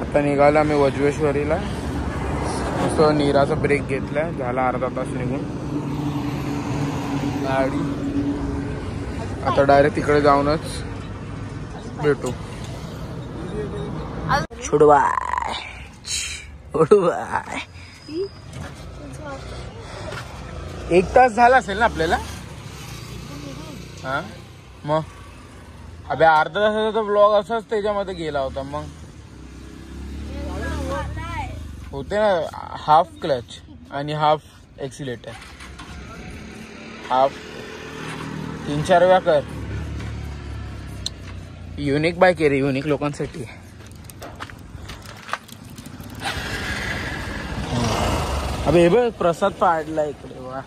आता निघाला आम्ही वज्रेश्वरीला. मस्त नीराचा ब्रेक घेतलाय, झाला अर्धा तास निघून गाडी. आता डायरेक्ट तिकडे जाऊनच भेटू. छोडवाय छोडवाय. 1 तास झाला असेल ना आपल्याला. हा मग अबे अर्धा तासाचा ब्लॉग असाच त्याच्यामध्ये गेला होता. मग होते ना हाफ क्लच आणि हाफ एक्सिलेटर. हाफ 3-4 वेळा कर. युनिक बाईक आहे रे, युनिक लोकांसाठी. अबे हे बघ प्रसाद पाडला इकडे. वा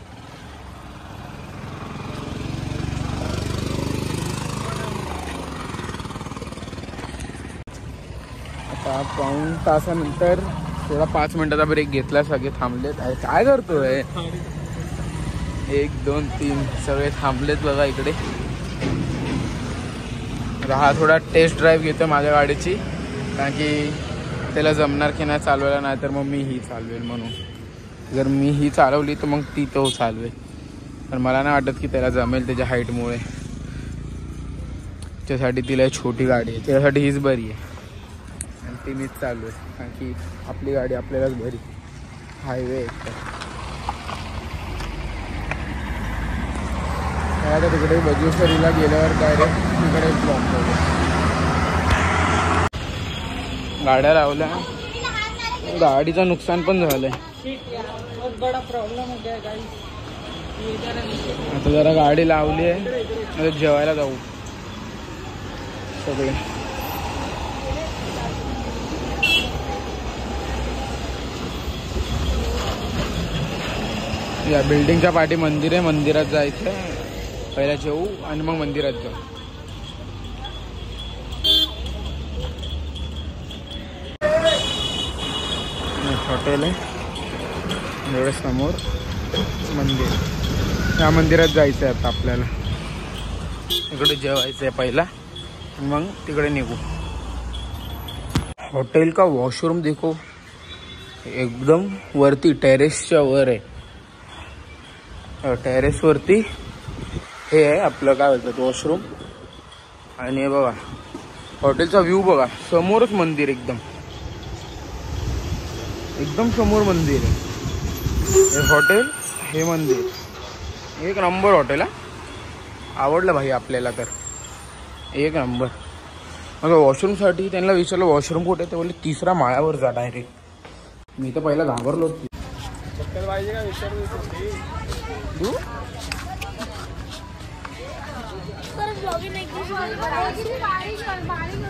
आता 1 तासानंतर थोडा 5 मिनिटाचा ब्रेक घेतला. सगळे थांबलेत. काय करतोय? 1 2 3 सगळे थांबलेत बघा इकडे. हा थोडा टेस्ट ड्राईव्ह घेतोय माझ्या गाडीची, कारण की त्याला जमणार की नाही चालवायला. नाही तर मग मी ही चालवेल. म्हणून जर मी ही चालवली तर मग ती तो चालवेल. पण मला नाही वाटत की त्याला जमेल त्याच्या हाईटमुळे. त्याच्यासाठी तिला छोटी गाडी आहे, त्याच्यासाठी हीच बरी आहे आणि ती मीच चालू आहे. कारण की आपली गाडी आपल्यालाच बरी. हायवे एक तर तिकडे वज्रेश्वरीला गेल्यावर डायरेक्ट तिकडे ब्लॉक होतो. गाड्या लावल्या, गाडीचं नुकसान पण झालंय. आता जरा गाडी लावली आहे, आता जेवायला जाऊ सगळे. या बिल्डिंगच्या पाठी मंदिर आहे, मंदिरात जायचं. पहिला जेवू आणि मग मंदिरात जाऊ. हॉटेल आहे एवढं समोर मंदिर. या मंदिरात जायचं आहे आता आपल्याला. इकडे जेवायचं आहे पहिला, मग तिकडे निघू. हॉटेल का वॉशरूम देखो, एकदम वरती टेरेसच्या वर आहे. टेरेस वरती हे आहे आपलं काय बोलतात वॉशरूम. आणि हे बघा हॉटेलचा व्ह्यू बघा, समोरच मंदिर. एकदम एकदम समोर मंदिर आहे. हे हॉटेल, हे मंदिर, एक नंबर हॉटेल. आवडलं भाई आपल्याला तर, एक नंबर. मग वॉशरूमसाठी त्यांना विचारलं वॉशरूम कुठे, ते बोलले 3ऱ्या माळ्यावर जा डायरेक्ट. मी तर पहिला घाबरलो. चप्पल पाहिजे का विचार तू.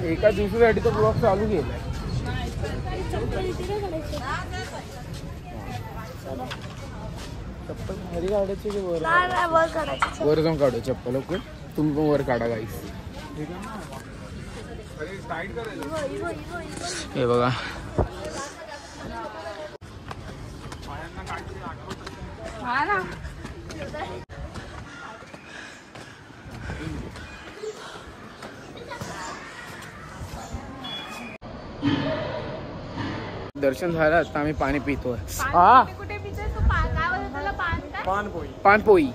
एका दिवसासाठी तो ब्लॉग चालू केलाय. चप्पल घरी काढायची की वर जाऊन काढू चप्पल. ओके तुम्ही पण वर काढा गाईस. हे बघा दर्शन झालं. आता आम्ही पाणी पितोय. हा पानपोई,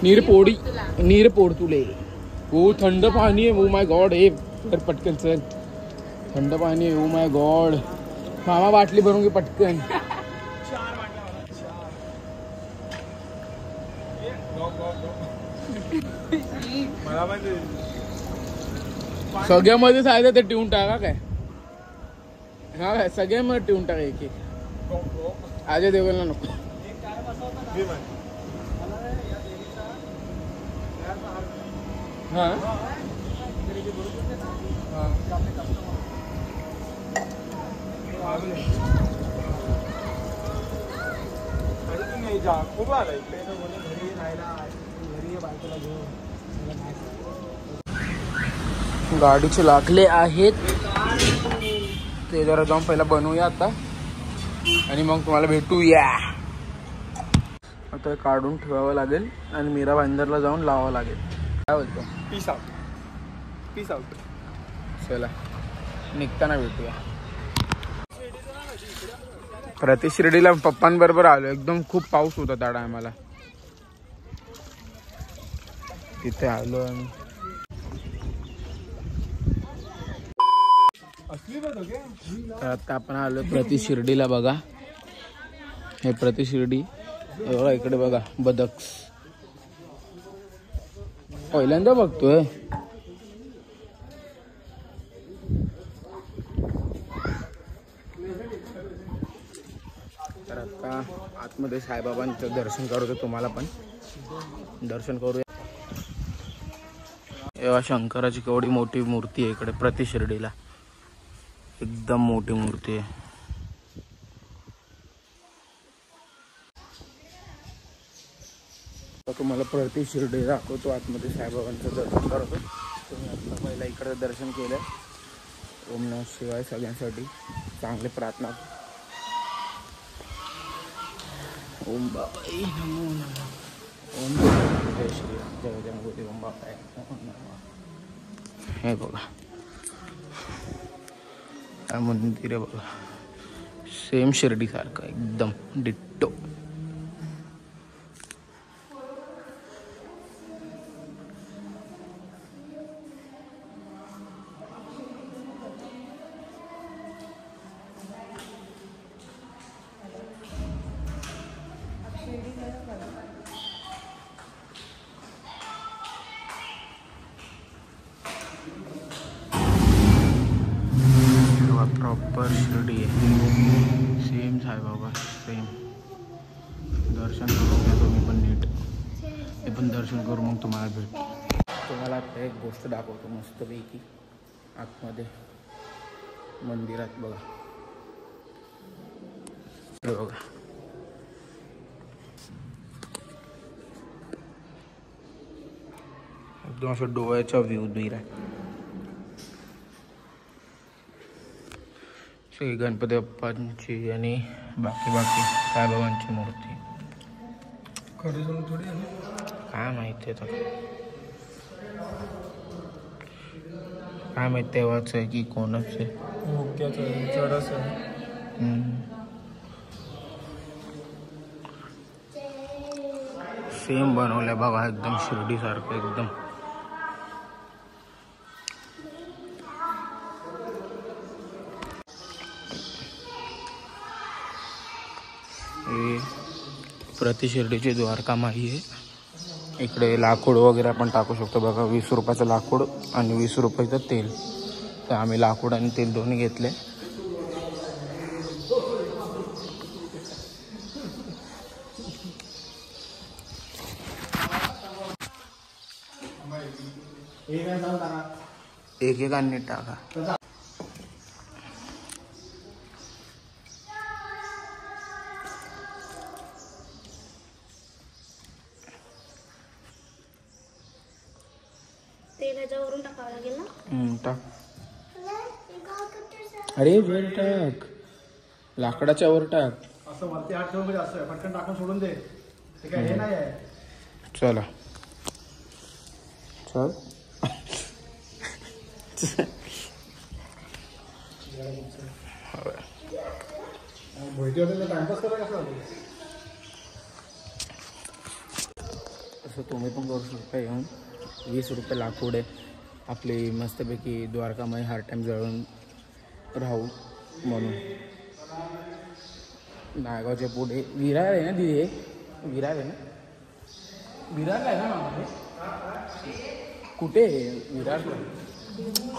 नीरपोळी, नीरपोळ तुले. हो थंड पाणी आहे. Oh my God. हे पटकन चल, थंड पाणी आहे. Oh my God. मामा बाटली भरून घे पटकन. सगळ्यामध्ये जायचं ते ठेवून टाका काय. हा काय सगळ्यामध्ये ठेवून टाका एक एक. अजय देवगणला नको. हा गाडीचे लागले आहेत ते जरा जाऊन पहिला बनवूया आता आणि मग तुम्हाला भेटूया. आता काढून ठेवावं लागेल आणि मीरा भाईंदरला जाऊन लावावं लागेल. काय बोलतो? Peace out. Peace out. चला निघताना भेटूया. प्रति शिर्डीला पप्पांबरोबर आलो. एकदम खूप पाऊस होता त्या टायमाला. तिथे आलो आम्ही. तर आता आपण आलो प्रति शिर्डीला. बघा हे प्रति शिर्डी. बघा इकडे बघा बदक. पहिल्यांदा बघतोय. तर आता आतमध्ये साईबाबांचं दर्शन करतो. तुम्हाला पण दर्शन करूया. एव्हा शंकराची केवढी मोठी मूर्ती आहे इकडे प्रति शिर्डीला. एकदम मोठी मूर्ती आहे. तुम्हाला प्रति शिर्डी दाखवतो. आतमध्ये साईबाबांचं दर्शन करतो. तुम्ही आता पहिला इकडे दर्शन केलं. ओम नमः शिवाय सगळ्यांसाठी चांगले प्रार्थना. ओम बाबाई नमो नमः. ओम जय श्रीराम जय जगन्नाथ. ओम बाबाई नमो नमः. हे बघा हा मंदिर आहे बघा. सेम शिर्डी सारखं एकदम डिट्टो. प्रॉपर शिर्डी आहे. Same Saibaba same. दर्शन करून घ्या तुम्ही पण नीट. हे पण दर्शन करू मग तुम्हाला भेट. तुम्हाला आता एक गोष्ट दाखवतो मस्तपैकी. आतमध्ये मंदिरात बघा. हे बघा एकदम असं डोळ्याचा व्ह्यू दिला आहे. श्री गणपती बाप्पांची आणि बाकी साईबाबांची मूर्ती. थोडी काय माहिती आहे तर. काय माहिती तेव्हाच आहे की कोणच आहे. सेम बनवलंय बघा एकदम शिर्डी सारखं एकदम. हे प्रति शिर्डीची द्वारका माई आहे. इकडे लाकूड वगैरे आपण टाकू शकतो बघा. 20 रुपयाचं लाकूड आणि 20 रुपयाचं तेल. तर आम्ही लाकूड आणि तेल दोन्ही घेतले. एक अन्य टाका. तेल ह्याच्यावरून टाकावं लागेल ना. टाक. अरे वर टाक. लाकडाच्या वर टाक. असं वरती हात ठेवून असं पटकन टाकून सोडून दे. ते काय हे नाही आहे. चला चल. टाइमपास करा कसं. असं तुम्ही पण करू शकता. येऊन 20 रुपये लाकूड आहे. आपली मस्तपैकी द्वारकामाई हर टाईम जळून राहू म्हणून. नायगावच्या पुढे विरार आहे ना. दिदी विरार आहे ना. विरार आहे ना मामा. कुठे विरार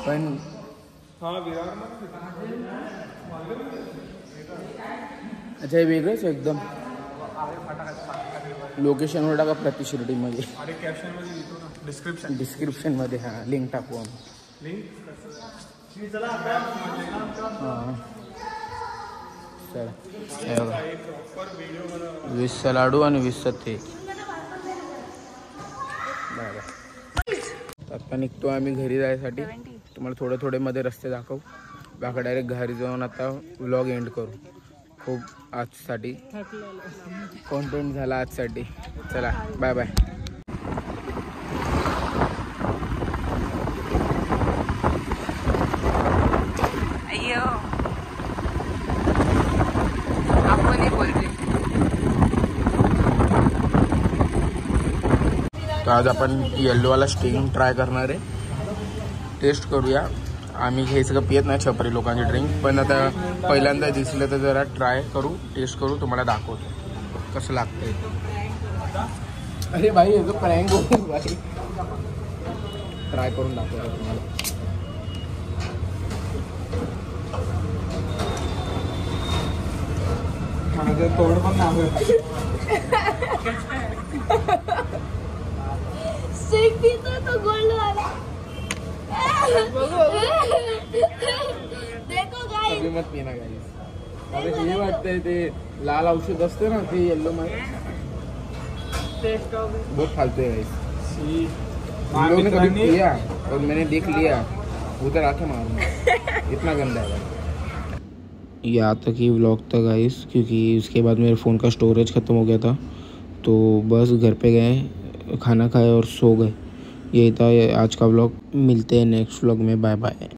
पण. अच्छा हे वेगळंच एकदम. लोकेशनवर टाका प्रति शिर्डीमध्ये. डिस्क्रिप्शनमध्ये हां लिंक टाकू आम्ही. हां चला. हे बघा 20 लाडू आणि 20 ते. आता निघतो आम्ही घरी जायसाठी. तुम्हाला थोडे मध्ये रस्ते दाखवू. बाकी डायरेक्ट घरी जाऊन आता व्लॉग एंड करू. खूप आजसाठी कंटेंट झाला आजसाठी. चला बाय बाय. तर आज आपण येल्लोवाला स्टिंग ट्राय करणार आहे, टेस्ट करूया. आम्ही हे सगळं पियत नाही छपरी लोकांची ड्रिंक, पण आता पहिल्यांदा दिसलं तर जरा ट्राय करू, टेस्ट करू, तुम्हाला दाखवतो कसं लागतंय. अरे भाई हे जो प्रँक होतो भाई, ट्राय करून दाखवतो तुम्हाला. तोड पण नाही तो गोल्ड वाला. देखो गाइस, अभी मत पीना गाइस. अरे हे वाटतंय ते लाल औषध असते ना ते येल्लो मध्ये बहुत फालतू है गाइस. हम लोगों ने कभी पिया और मैंने देख लिया, उधर आके मारूंगा, इतना गंदा है. यहाँ तक ही व्लॉग था गाइस, क्योंकि उसके बाद मेरे फ़ोन का स्टोरेज ख़त्म हो गया था, तो बस घर पे गए, खाना खाए और सो गए. यही था आज का व्लॉग. मिलते हैं नेक्स्ट व्लॉग में. Bye bye.